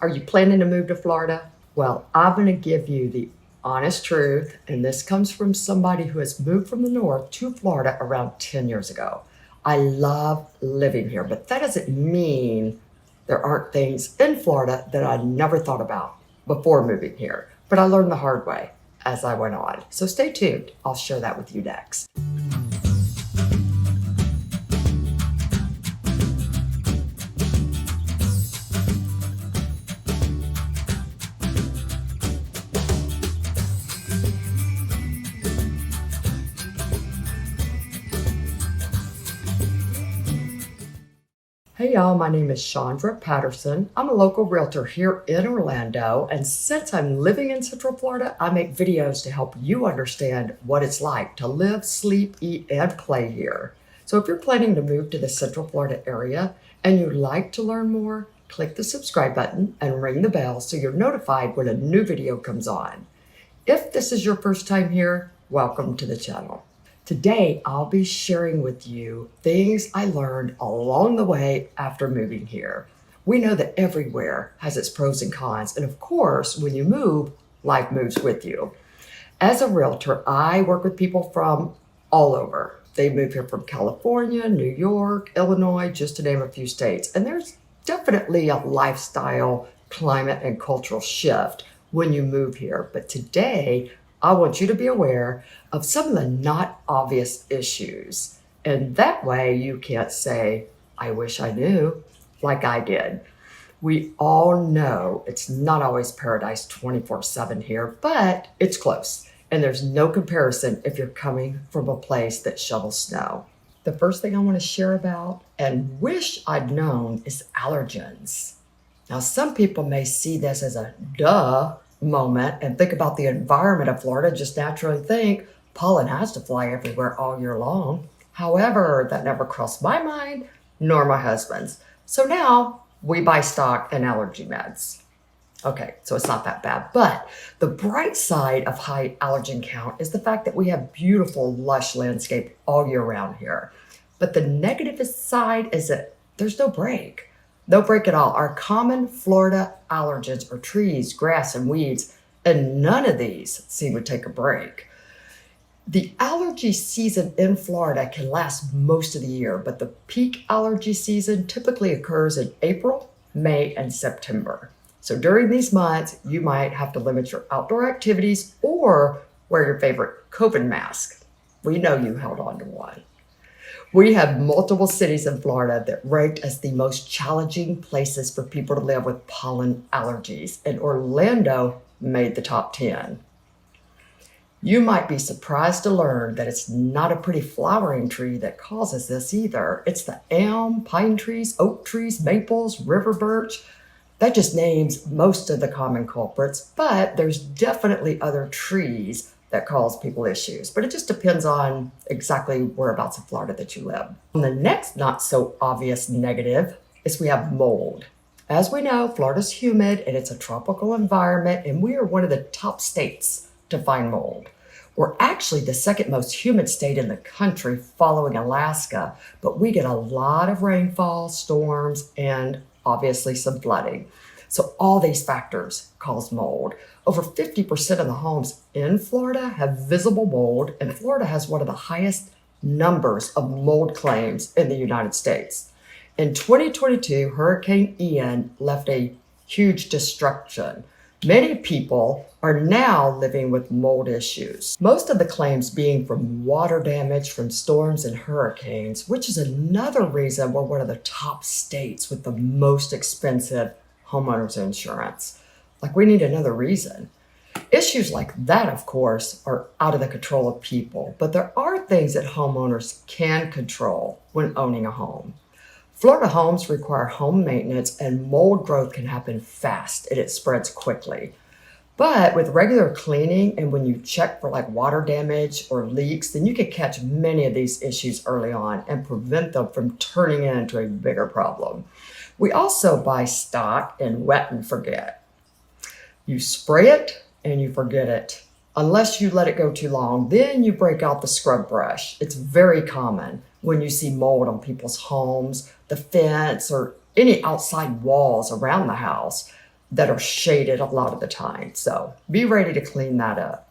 Are you planning to move to Florida? Well, I'm going to give you the honest truth, and this comes from somebody who has moved from the north to Florida around 10 years ago. I love living here, but that doesn't mean there aren't things in Florida that I never thought about before moving here. But I learned the hard way as I went on. So stay tuned. I'll share that with you next. Hey y'all, my name is Chandra Patterson. I'm a local realtor here in Orlando, and since I'm living in Central Florida, I make videos to help you understand what it's like to live, sleep, eat, and play here. So if you're planning to move to the Central Florida area and you'd like to learn more, click the subscribe button and ring the bell so you're notified when a new video comes on. If this is your first time here, welcome to the channel. Today, I'll be sharing with you things I learned along the way after moving here. We know that everywhere has its pros and cons, and of course, when you move, life moves with you. As a realtor, I work with people from all over. They move here from California, New York, Illinois, just to name a few states. And there's definitely a lifestyle, climate, and cultural shift when you move here. But today, I want you to be aware of some of the not obvious issues. And that way you can't say, I wish I knew, like I did. We all know it's not always paradise 24/7 here, but it's close. And there's no comparison if you're coming from a place that shovels snow. The first thing I want to share about and wish I'd known is allergens. Now, some people may see this as a duh moment and think about the environment of Florida, just naturally think pollen has to fly everywhere all year long. However, that never crossed my mind nor my husband's. So now we buy stock and allergy meds. Okay, so it's not that bad. But the bright side of high allergen count is the fact that we have beautiful, lush landscape all year round here. But the negative side is that there's no break. No break at all. Our common Florida allergens are trees, grass, and weeds, and none of these seem to take a break. The allergy season in Florida can last most of the year, but the peak allergy season typically occurs in April, May, and September. So during these months, you might have to limit your outdoor activities or wear your favorite COVID mask. We know you held on to one. We have multiple cities in Florida that ranked as the most challenging places for people to live with pollen allergies, and Orlando made the top 10. You might be surprised to learn that it's not a pretty flowering tree that causes this either. It's the elm, pine trees, oak trees, maples, river birch. That just names most of the common culprits, but there's definitely other trees that cause people issues, but it just depends on exactly whereabouts in Florida that you live. And the next not so obvious negative is we have mold. As we know, Florida's humid and it's a tropical environment, and we are one of the top states to find mold. We're actually the second most humid state in the country following Alaska, but we get a lot of rainfall, storms, and obviously some flooding. So all these factors cause mold. Over 50% of the homes in Florida have visible mold, and Florida has one of the highest numbers of mold claims in the United States. In 2022, Hurricane Ian left a huge destruction. Many people are now living with mold issues. Most of the claims being from water damage from storms and hurricanes, which is another reason we're one of the top states with the most expensive homeowners insurance. Like, we need another reason. Issues like that, of course, are out of the control of people, but there are things that homeowners can control when owning a home. Florida homes require home maintenance, and mold growth can happen fast and it spreads quickly. But with regular cleaning and when you check for like water damage or leaks, then you can catch many of these issues early on and prevent them from turning into a bigger problem. We also buy stock and wet and forget. You spray it and you forget it. Unless you let it go too long, then you break out the scrub brush. It's very common when you see mold on people's homes, the fence, or any outside walls around the house. that are shaded a lot of the time. So be ready to clean that up.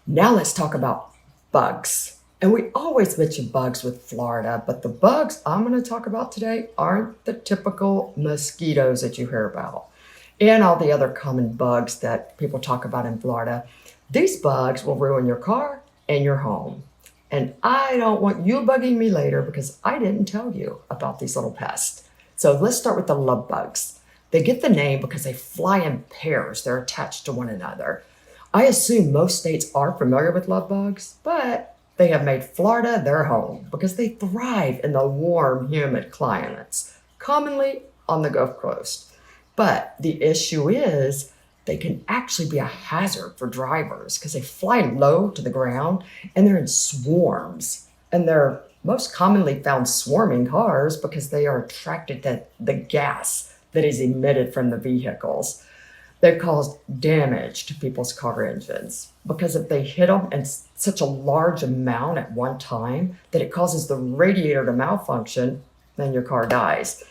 Now let's talk about bugs. And we always mention bugs with Florida, but the bugs I'm going to talk about today aren't the typical mosquitoes that you hear about and all the other common bugs that people talk about in Florida. These bugs will ruin your car and your home. And I don't want you bugging me later because I didn't tell you about these little pests. So let's start with the love bugs. They get the name because they fly in pairs. They're attached to one another. I assume most states are familiar with love bugs, but they have made Florida their home because they thrive in the warm, humid climates, commonly on the Gulf Coast. But the issue is they can actually be a hazard for drivers because they fly low to the ground and they're in swarms. And they're most commonly found swarming cars because they are attracted to the gas that is emitted from the vehicles. They've caused damage to people's car engines because if they hit them in such a large amount at one time that it causes the radiator to malfunction, then your car dies.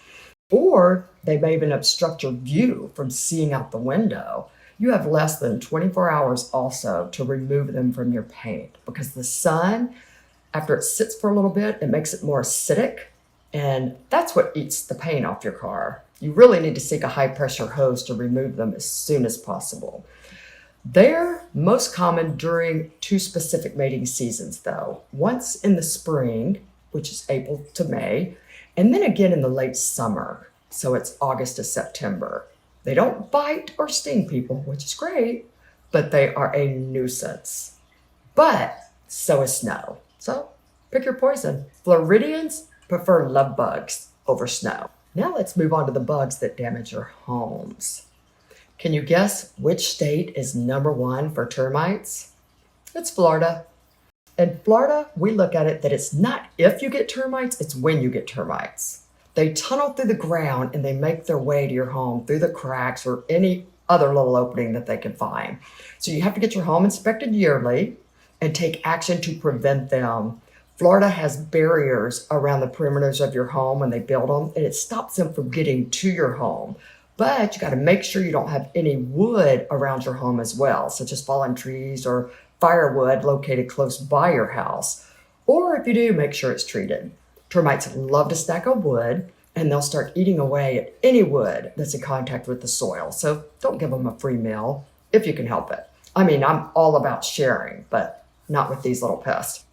Or they may even obstruct your view from seeing out the window. You have less than 24 hours also to remove them from your paint because the sun, after it sits for a little bit, it makes it more acidic, and that's what eats the paint off your car. You really need to seek a high pressure hose to remove them as soon as possible. They're most common during two specific mating seasons though. Once in the spring, which is April to May, and then again in the late summer. So it's August to September. They don't bite or sting people, which is great, but they are a nuisance. But so is snow. So pick your poison. Floridians prefer love bugs over snow. Now let's move on to the bugs that damage your homes. Can you guess which state is number one for termites? It's Florida. In Florida, we look at it that it's not if you get termites, it's when you get termites. They tunnel through the ground and they make their way to your home through the cracks or any other little opening that they can find. So you have to get your home inspected yearly and take action to prevent them. Florida has barriers around the perimeters of your home when they build them, and it stops them from getting to your home. But you got to make sure you don't have any wood around your home as well, such as fallen trees or firewood located close by your house. Or if you do, make sure it's treated. Termites love to stack on wood, and they'll start eating away at any wood that's in contact with the soil. So don't give them a free meal if you can help it. I mean, I'm all about sharing, but not with these little pests.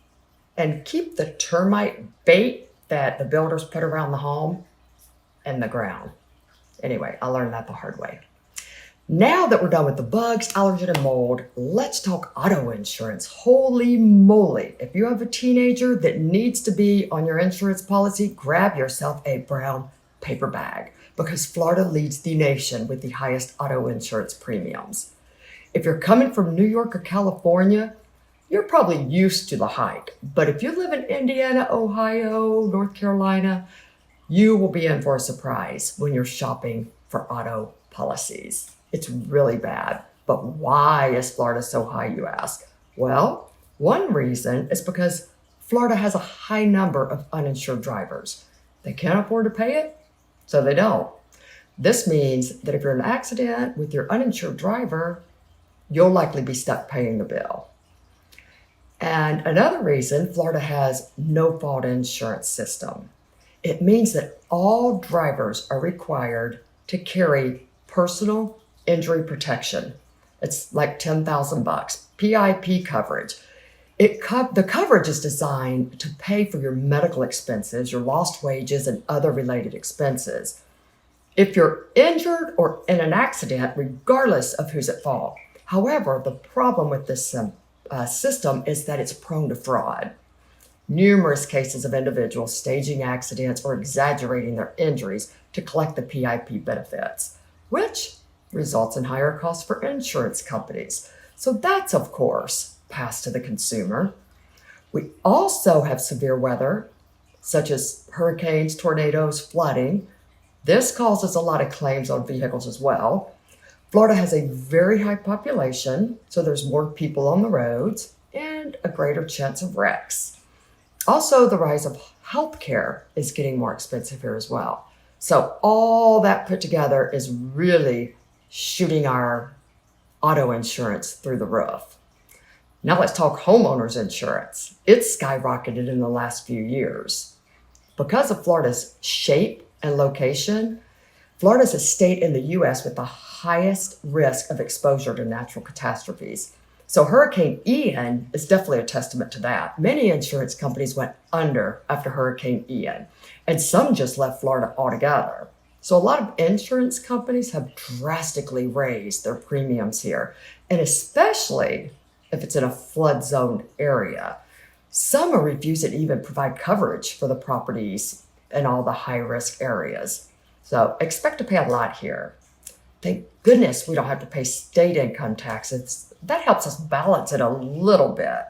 And keep the termite bait that the builders put around the home in the ground. Anyway, I learned that the hard way. Now that we're done with the bugs, allergen, and mold, let's talk auto insurance. Holy moly. If you have a teenager that needs to be on your insurance policy, grab yourself a brown paper bag because Florida leads the nation with the highest auto insurance premiums. If you're coming from New York or California, you're probably used to the hike. But if you live in Indiana, Ohio, North Carolina, you will be in for a surprise when you're shopping for auto policies. It's really bad. But why is Florida so high, you ask? Well, one reason is because Florida has a high number of uninsured drivers. They can't afford to pay it, so they don't. This means that if you're in an accident with your uninsured driver, you'll likely be stuck paying the bill. And another reason, Florida has no fault insurance system. It means that all drivers are required to carry personal injury protection. It's like $10,000, PIP coverage. The coverage is designed to pay for your medical expenses, your lost wages, and other related expenses. If you're injured or in an accident, regardless of who's at fault. However, the problem with this system is that it's prone to fraud. Numerous cases of individuals staging accidents or exaggerating their injuries to collect the PIP benefits, which results in higher costs for insurance companies. So that's, of course, passed to the consumer. We also have severe weather, such as hurricanes, tornadoes, flooding. This causes a lot of claims on vehicles as well. Florida has a very high population, so there's more people on the roads and a greater chance of wrecks. Also, the rise of healthcare is getting more expensive here as well. So all that put together is really shooting our auto insurance through the roof. Now let's talk homeowners insurance. It's skyrocketed in the last few years. Because of Florida's shape and location, Florida is a state in the U.S. with the highest risk of exposure to natural catastrophes. So Hurricane Ian is definitely a testament to that. Many insurance companies went under after Hurricane Ian, and some just left Florida altogether. So a lot of insurance companies have drastically raised their premiums here, and especially if it's in a flood zone area. Some are refusing to even provide coverage for the properties in all the high-risk areas. So expect to pay a lot here. Thank goodness we don't have to pay state income taxes. That helps us balance it a little bit.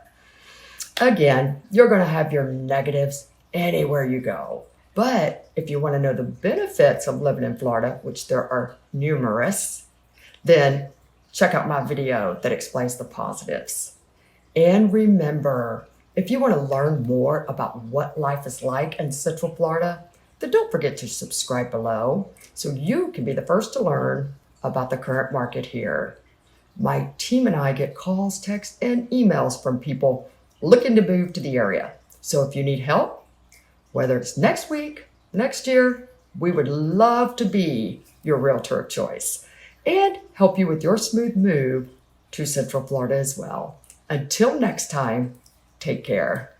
Again, you're going to have your negatives anywhere you go. But if you want to know the benefits of living in Florida, which there are numerous, then check out my video that explains the positives. And remember, if you want to learn more about what life is like in Central Florida, then don't forget to subscribe below so you can be the first to learn about the current market here. My team and I get calls, texts, and emails from people looking to move to the area. So if you need help, whether it's next week, next year, we would love to be your realtor of choice and help you with your smooth move to Central Florida as well. Until next time, take care.